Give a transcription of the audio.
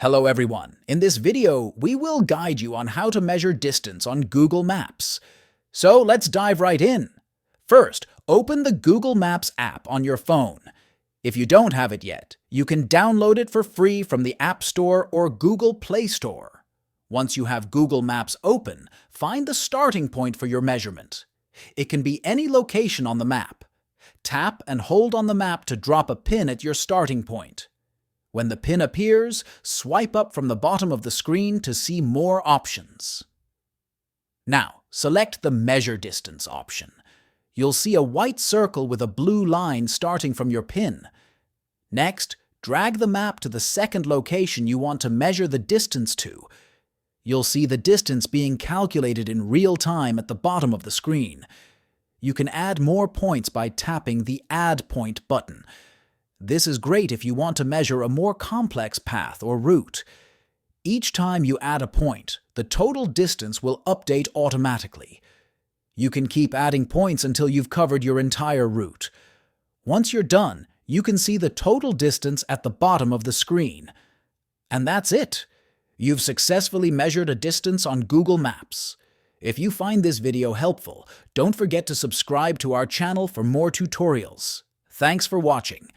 Hello everyone. In this video, we will guide you on how to measure distance on Google Maps. So let's dive right in. First, open the Google Maps app on your phone. If you don't have it yet, you can download it for free from the App Store or Google Play Store. Once you have Google Maps open, find the starting point for your measurement. It can be any location on the map. Tap and hold on the map to drop a pin at your starting point. When the pin appears, swipe up from the bottom of the screen to see more options. Now, select the Measure Distance option. You'll see a white circle with a blue line starting from your pin. Next, drag the map to the second location you want to measure the distance to. You'll see the distance being calculated in real time at the bottom of the screen. You can add more points by tapping the Add Point button. This is great if you want to measure a more complex path or route. Each time you add a point, the total distance will update automatically. You can keep adding points until you've covered your entire route. Once you're done, you can see the total distance at the bottom of the screen. And that's it! You've successfully measured a distance on Google Maps. If you find this video helpful, don't forget to subscribe to our channel for more tutorials. Thanks for watching.